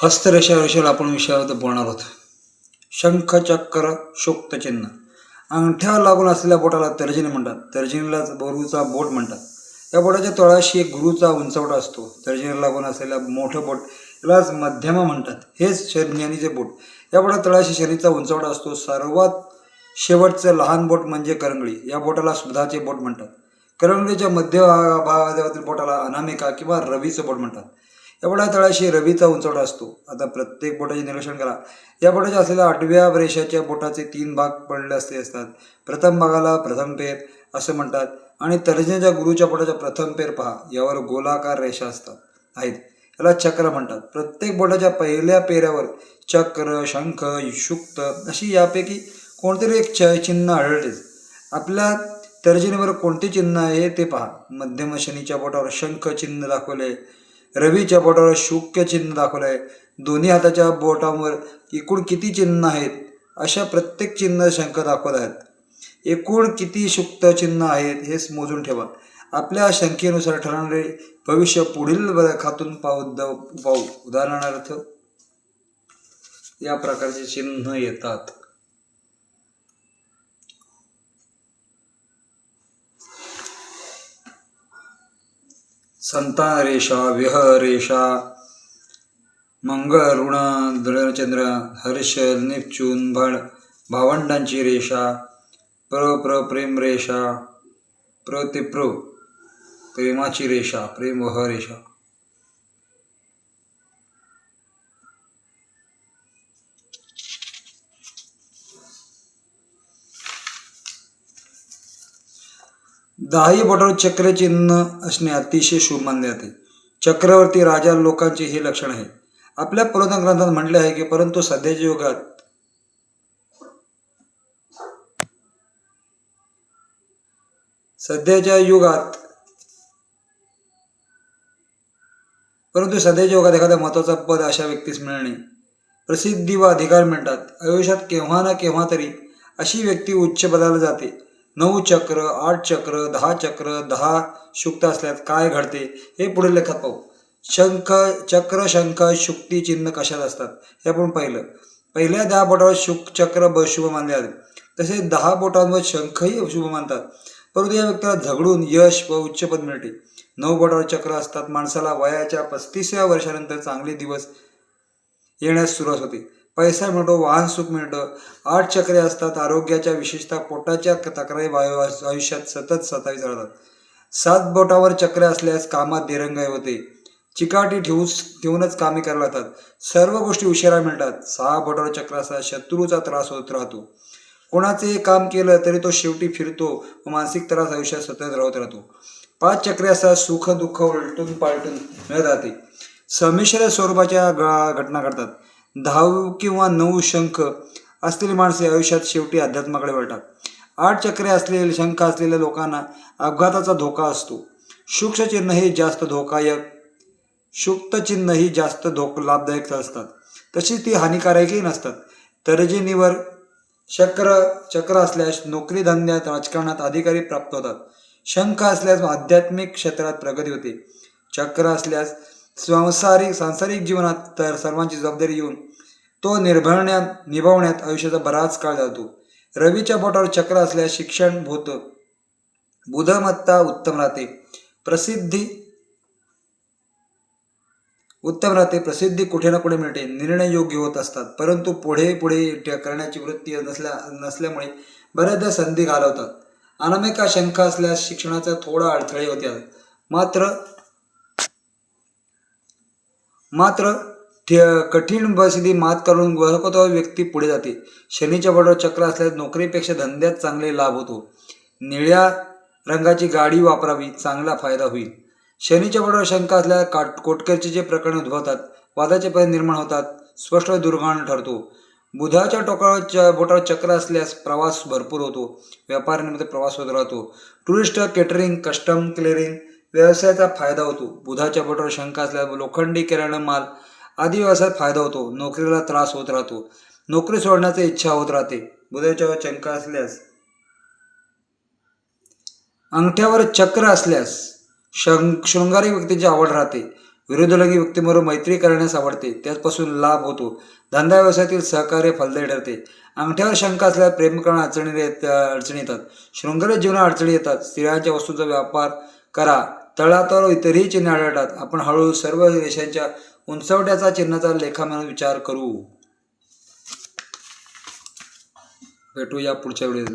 हस्तरेषा रेषेला आपण विषयावर बोलणार आहोत. शंख चक्र शुक्त चिन्ह. अंगठ्यावर लागून असलेल्या बोटाला तर्जनी म्हणतात. तर्जनीला गुरुचा बोट म्हणतात. या बोटाच्या तळाशी एक गुरुचा उंचवटा असतो. तर्जनीला लागून असलेल्या मोठं बोट यालाच मध्यमा म्हणतात. हेच शनीचे बोट. या बोटाच्या तळाशी शनीचा उंचवटा असतो. सर्वात शेवटचं लहान बोट म्हणजे करंगळी. या बोटाला सुधाचे बोट म्हणतात. करंगळीच्या मध्य भागातील बोटाला अनामिका किंवा रवीचं बोट म्हणतात. या बोटाच्या तळाशी रवीचा उंचवटा असतो. आता प्रत्येक बोटाचे निरीक्षण करा. या बोटाच्या असलेल्या 8व्या रेषाच्या बोटाचे 3 भाग पडले असतात. प्रथम भागाला प्रथम पेर असं म्हणतात आणि तर्जनीच्या गुरुच्या बोटाच्या प्रथम पेर पहा, यावर गोलाकार रेषा आहेत. याला चक्र म्हणतात. प्रत्येक बोटाच्या पहिल्या पेऱ्यावर चक्र, शंख, शुक्त अशी यापैकी कोणतरी एक चिन्ह आढळतेच. आपल्या तर्जनीवर कोणते चिन्ह आहे ते पहा. मध्यम शनीच्या बोटावर शंख चिन्ह दाखवले. रवीच्या बोटावर शुक्य चिन्ह दाखवलं आहे. दोन्ही हाताच्या बोटांवर एकूण किती चिन्ह आहेत? अशा प्रत्येक चिन्ह शंख दाखवत आहेत. एकूण किती शुक्त चिन्ह आहेत हे मोजून ठेवा. आपल्या संख्येनुसार ठरणारे भविष्य पुढील खातून पाहू. उदाहरणार्थ या प्रकारचे चिन्ह येतात. संतान रेषा, विह रेषा, मंगळ, ऋण, धुळचंद्र, हर्षल, नेपच्यून, भावंडांची रेषा, प्रेम रेषा, ते प्रेमाची रेषा, प्रेम वह रेषा. दाही बोटावर चक्र चिन्ह असणे अतिशय शुभ मानले जाते. चक्रवर्ती राजा लोकांचे हे लक्षण आहे. आपल्या पुरातन ग्रंथात म्हटले आहे की परंतु सध्याच्या युगात एखाद्या महत्वाचा पद अशा व्यक्तीस मिळणे प्रसिद्धी व अधिकार म्हणतात. आयुष्यात केव्हा ना केव्हा तरी अशी व्यक्ती उच्च पदाला जाते. 9 चक्र, 8 चक्र, 10 चक्र, 10 शुक्त असल्यास काय घडते हे पुढील लेखात पाहू. चक्र, शंख, शुक्ती चिन्ह कशात असतात हे आपण पाहिलं. पहिल्या 10 बोटावर चक्र शुभ मानले जाते. तसेच 10 बोटांवर शंखही शुभ मानतात. परंतु या व्यक्तीला झगडून यश व उच्चपद मिळते. 9 बोटावर चक्र असतात. माणसाला वयाच्या 35व्या वर्षानंतर चांगले दिवस येण्यास सुरुवात होते. पैसा मिळतो, वाहन सुख मिळतं. 8 चक्रे असतात. आरोग्याच्या विशेषतः पोटाच्या तक्रारी आयुष्यात सतत सतावीत राहतात. 7 बोटावर चक्रे असल्यास कामात दिरंगाई होते. चिकाटी ठेवूनच कामे करायला लागतात. सर्व गोष्टी उशिरा मिळतात. 6 बोटावर चक्र असतात. शत्रूचा त्रास होत राहतो. कोणाचे काम केलं तरी तो शेवटी फिरतो व मानसिक त्रास आयुष्यात सतत राहतो. 5 चक्रे असतात. सुख दुःख उलटून पालटून मिळत राहते. संमिश्र स्वरूपाच्या घटना घडतात. 10 किंवा 9 शंख असलेली माणसे आयुष्यात शेवटी अध्यात्माकडे वळतात. 8 चक्रे असलेले शंख असलेल्या लोकांना अपघाताचा धोका असतो. शुक्त चिन्ह हे जास्त लाभदायक असतात. तशीच ती हानिकारकही नसतात. तर्जनीवर चक्र असल्यास नोकरी धंद्यात, राजकारणात अधिकारी प्राप्त होतात. शंख असल्यास आध्यात्मिक क्षेत्रात प्रगती होते. चक्र असल्यास सांसारिक जीवनात तर सर्वांची जबाबदारी येऊन तो निभावण्यात आयुष्याचा बराच काळ जातो. रवीच्या बोटावर चक्र असल्यास शिक्षण होतं. बुद्धमत्ता उत्तम राहते. प्रसिद्धी कुठे ना कुठे मिळते. निर्णय योग्य होत असतात. परंतु पुढे करण्याची वृत्ती नसल्यामुळे बऱ्याचदा संधी घालवतात. अनामिका शंख असल्यास शिक्षणाचा थोडा अडथळे होते. मात्र कठीण परिस्थिती मात करून व्यक्ती पुढे जाते. शनीच्या बोटावर चक्र असल्यास नोकरीपेक्षा धंद्यात चांगले लाभ होतो. निळ्या रंगाची गाडी वापरावी, चांगला फायदा होईल. शनीच्या बोटावर शंख असल्यास कोटकरचे प्रकरण उद्भवतात. वादाचे परिणाम निर्माण होतात. स्पष्ट दुर्गण ठरतो. बुधाच्या बोटावर चक्र असल्यास प्रवास भरपूर होतो. व्यापारानिमित्त प्रवास होत राहतो. टुरिस्ट, केटरिंग, कस्टम क्लिअरिंग व्यवसायाचा फायदा होतो. बुधाच्या बोटावर शंख असल्यास लोखंडी, किराणा माल आदी व्यवसायात फायदा होतो. नोकरीला त्रास होत राहतो. नोकरी सोडण्याची इच्छा होत राहते. बुधाच्या शंख असल्यास अंगठ्यावर चक्र असल्यास शृंगारी व्यक्तीची आवड राहते. विरोधलगी व्यक्तीबरोबर मैत्री करण्यास आवडते, त्याचपासून लाभ होतो. धंदा व्यवसायातील सहकार्य फलदायी ठरते. अंगठ्यावर शंका असल्यास प्रेम करणं अडचणी येतात. शृंखलित जीवनात अडचणी येतात. स्त्रियांच्या वस्तूंचा व्यापार करा. तळातळ इतरही चिन्हे आढळतात. आपण हळूहळू सर्व रेषांच्या उंचवट्याचा चिन्हाचा लेखा म्हणून विचार करू. भेटूया पुढच्या वेळेस.